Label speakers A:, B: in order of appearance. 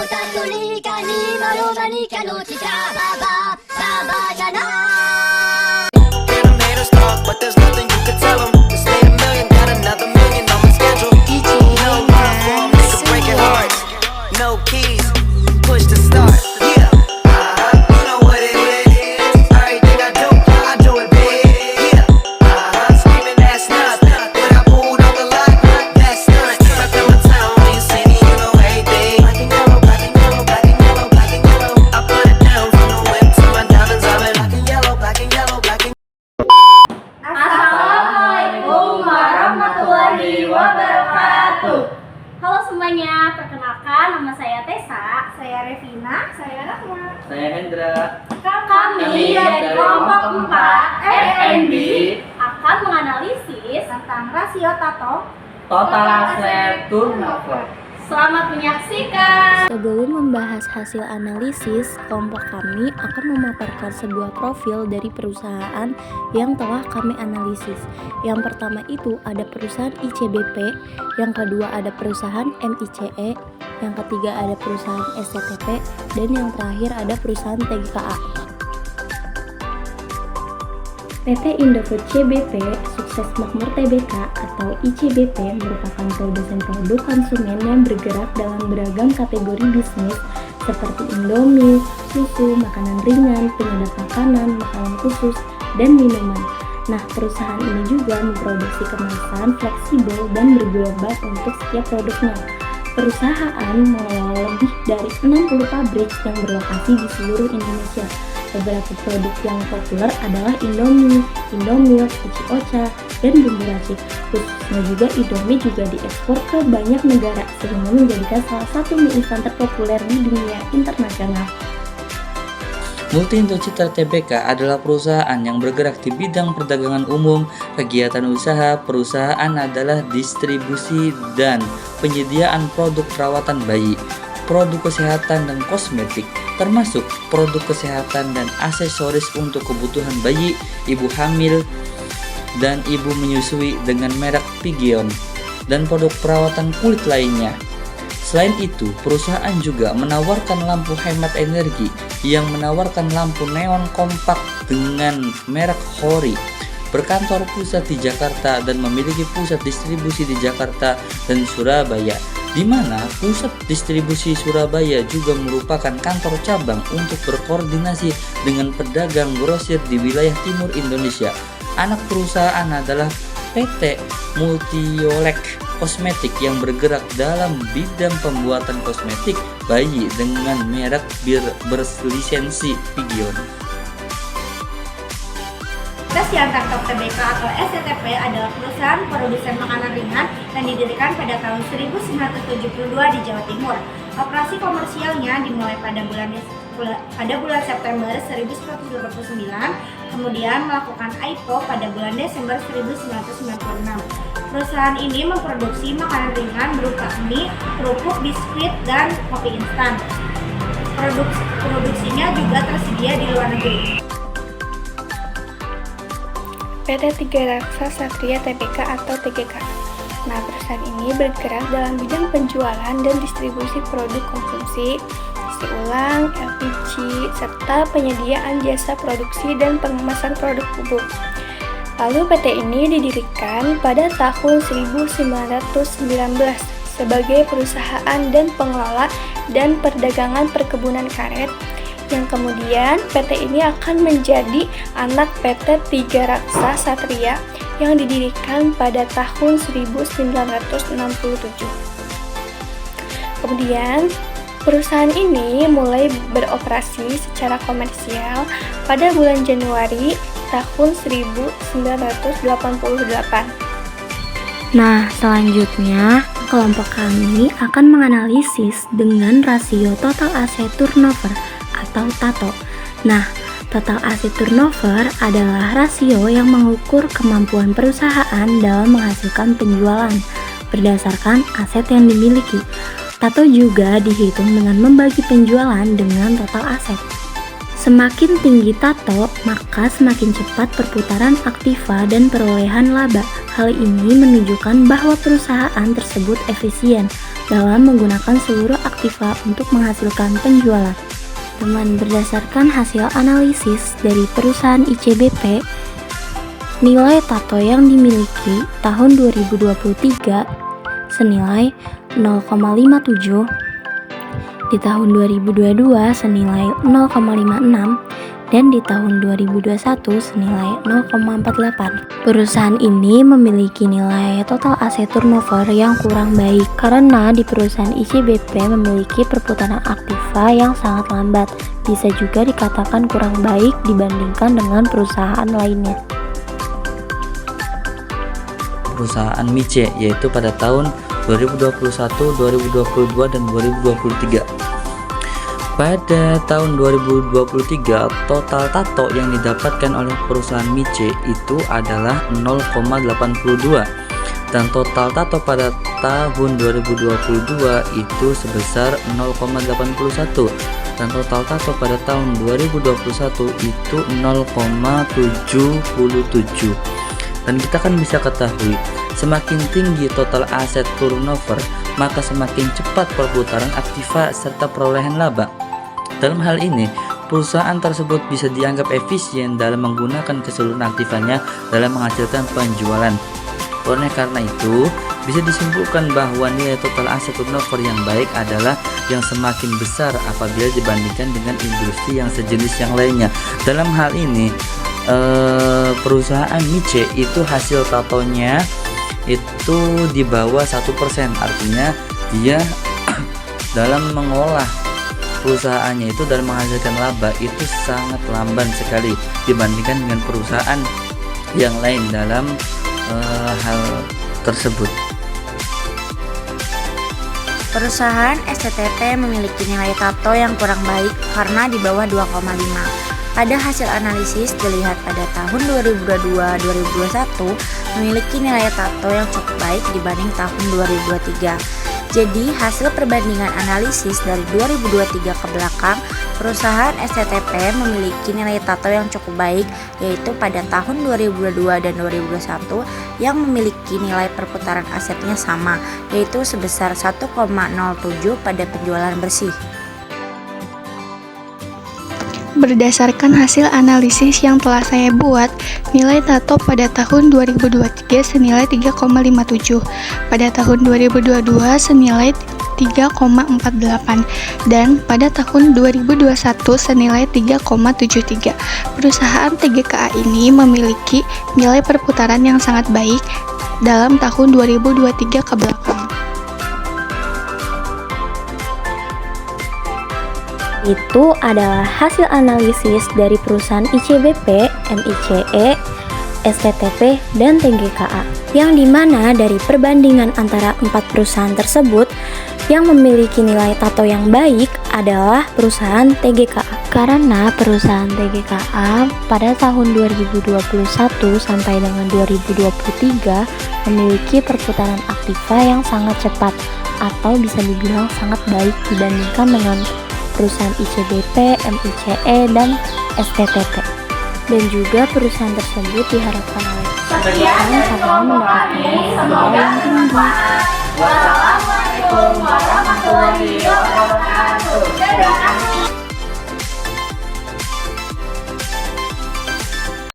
A: ポタンとリカにマロマニカのチタババババじゃない
B: Hear them haters talk, but there's nothing you can tell them. Just made a million, got another million on my schedule. No love for 'em, they can break it hard. No keys, push to start. Yeah, you know what it is. Everything I do it big. Yeah, screaming that's nothing. When I pulled on the lot, that's nothing. Stuck in my town, when you see me, you know everything. Black and yellow, black and yellow, black and yellow, black and yellow. I put it down from the whip to my diamonds. I'm in black and yellow, black and yellow, black and
C: Assalamualaikum warahmatullahi wabarakatuh. Halo semuanya, perkenalkan nama saya Tessa, saya Revina, saya Rahma.
D: Saya Hendra.
C: Kami dari kelompok 4 RNB akan menganalisis
E: tentang rasio tato.
D: Total aset turnover.
C: Selamat menyaksikan.
F: Sebelum membahas hasil analisis, kelompok kami akan memaparkan sebuah profil dari perusahaan yang telah kami analisis. Yang pertama itu ada perusahaan ICBP, yang kedua ada perusahaan MICE, yang ketiga ada perusahaan SCTP, dan yang terakhir ada perusahaan TGKA. PT Indofood CBP Sukses Makmur Tbk atau ICBP merupakan produsen produk konsumen yang bergerak dalam beragam kategori bisnis seperti Indomie, susu, makanan ringan, penyedap makanan, makanan khusus, dan minuman. Nah, perusahaan ini juga memproduksi kemasan fleksibel dan bergelombang untuk setiap produknya. Perusahaan mengelola lebih dari 60 pabrik yang berlokasi di seluruh Indonesia. Beberapa produk yang populer adalah Indomie, Indomilk, Uci Ocha, dan bumbu racik. Khususnya juga Indomie juga diekspor ke banyak negara sehingga menjadikan salah satu mie instan terpopuler di dunia internasional.
D: Multi Indo Citra Tbk adalah perusahaan yang bergerak di bidang perdagangan umum. Kegiatan usaha perusahaan adalah distribusi dan penyediaan produk perawatan bayi, produk kesehatan dan kosmetik, termasuk produk kesehatan dan aksesoris untuk kebutuhan bayi, ibu hamil, dan ibu menyusui dengan merek Pigeon, dan produk perawatan kulit lainnya. Selain itu, perusahaan juga menawarkan lampu hemat energi yang menawarkan lampu neon kompak dengan merek Hori, berkantor pusat di Jakarta dan memiliki pusat distribusi di Jakarta dan Surabaya, di mana pusat distribusi Surabaya juga merupakan kantor cabang untuk berkoordinasi dengan pedagang grosir di wilayah timur Indonesia. Anak perusahaan adalah PT Multiolek Kosmetik yang bergerak dalam bidang pembuatan kosmetik bayi dengan merek berlisensi Pigeon.
E: PT Siantar Tbk atau SCTP adalah perusahaan produsen makanan ringan yang didirikan pada tahun 1972 di Jawa Timur. Operasi komersialnya dimulai pada bulan September 1989, kemudian melakukan IPO pada bulan Desember 1996. Perusahaan ini memproduksi makanan ringan berupa mie, kerupuk, biskuit, dan kopi instan. Produksinya juga tersedia di luar negeri.
G: PT Tiga Raksa Satria Tbk atau TGK. Nah, perusahaan ini bergerak dalam bidang penjualan dan distribusi produk konsumsi, isi ulang, LPG, serta penyediaan jasa produksi dan pengemasan produk pupuk. Lalu PT ini didirikan pada tahun 1919 sebagai perusahaan dan pengelola dan perdagangan perkebunan karet, yang kemudian PT ini akan menjadi anak PT Tiga Raksa Satria yang didirikan pada tahun 1967. Kemudian perusahaan ini mulai beroperasi secara komersial pada bulan Januari tahun 1988.
F: Nah, selanjutnya kelompok kami akan menganalisis dengan rasio total aset turnover atau TATO. Nah, total aset turnover adalah rasio yang mengukur kemampuan perusahaan dalam menghasilkan penjualan berdasarkan aset yang dimiliki. TATO juga dihitung dengan membagi penjualan dengan total aset. Semakin tinggi TATO, maka semakin cepat perputaran aktiva dan perolehan laba. Hal ini menunjukkan bahwa perusahaan tersebut efisien. dalam menggunakan seluruh aktiva untuk menghasilkan penjualan. Berdasarkan hasil analisis dari perusahaan ICBP, nilai tato yang dimiliki tahun 2023 senilai 0,57, di tahun 2022 senilai 0,56, dan di tahun 2021 senilai 0,48. Perusahaan ini memiliki nilai total aset turnover yang kurang baik karena di perusahaan ICBP memiliki perputaran aktiva yang sangat lambat. Bisa juga dikatakan kurang baik dibandingkan dengan perusahaan lainnya.
D: Perusahaan Miche, yaitu pada tahun 2021, 2022, dan 2023. Pada tahun 2023, total tato yang didapatkan oleh perusahaan Miche itu adalah 0,82, dan total tato pada tahun 2022 itu sebesar 0,81, dan total tato pada tahun 2021 itu 0,77. Dan kita kan bisa ketahui, semakin tinggi total aset turnover, maka semakin cepat perputaran aktiva serta perolehan laba. Dalam hal ini, perusahaan tersebut bisa dianggap efisien dalam menggunakan keseluruhan aktivanya dalam menghasilkan penjualan. Oleh karena itu, bisa disimpulkan bahwa nilai total aset turnover yang baik adalah yang semakin besar apabila dibandingkan dengan industri yang sejenis yang lainnya. Dalam hal ini, perusahaan Miche itu hasil tatonya itu di bawah 1%, artinya dia dalam mengolah perusahaannya itu dalam menghasilkan laba itu sangat lamban sekali dibandingkan dengan perusahaan yang lain dalam hal tersebut.
H: Perusahaan STTP memiliki nilai tato yang kurang baik karena di bawah 2,5. Pada hasil analisis dilihat pada tahun 2022-2021 memiliki nilai tato yang cukup baik dibanding tahun 2023. Jadi hasil perbandingan analisis dari 2023 ke belakang, perusahaan STTP memiliki nilai tato yang cukup baik, yaitu pada tahun 2022 dan 2021 yang memiliki nilai perputaran asetnya sama, yaitu sebesar 1,07 pada penjualan bersih.
G: Berdasarkan hasil analisis yang telah saya buat, nilai tato pada tahun 2023 senilai 3,57, pada tahun 2022 senilai 3,48, dan pada tahun 2021 senilai 3,73. Perusahaan TGKA ini memiliki nilai perputaran yang sangat baik dalam tahun 2023 ke belakang.
F: Itu adalah hasil analisis dari perusahaan ICBP, MICE, STTP, dan TGKA, yang dimana dari perbandingan antara 4 perusahaan tersebut yang memiliki nilai tato yang baik adalah perusahaan TGKA. Karena perusahaan TGKA pada tahun 2021 sampai dengan 2023 memiliki perputaran aktiva yang sangat cepat atau bisa dibilang sangat baik dibandingkan dengan perusahaan ICBP, MICE, dan STTP. Dan juga perusahaan tersebut diharapkan oleh
C: Sekian dari kelompok kami, semoga bermanfaat. Wassalamualaikum warahmatullahi wabarakatuh. Dadah.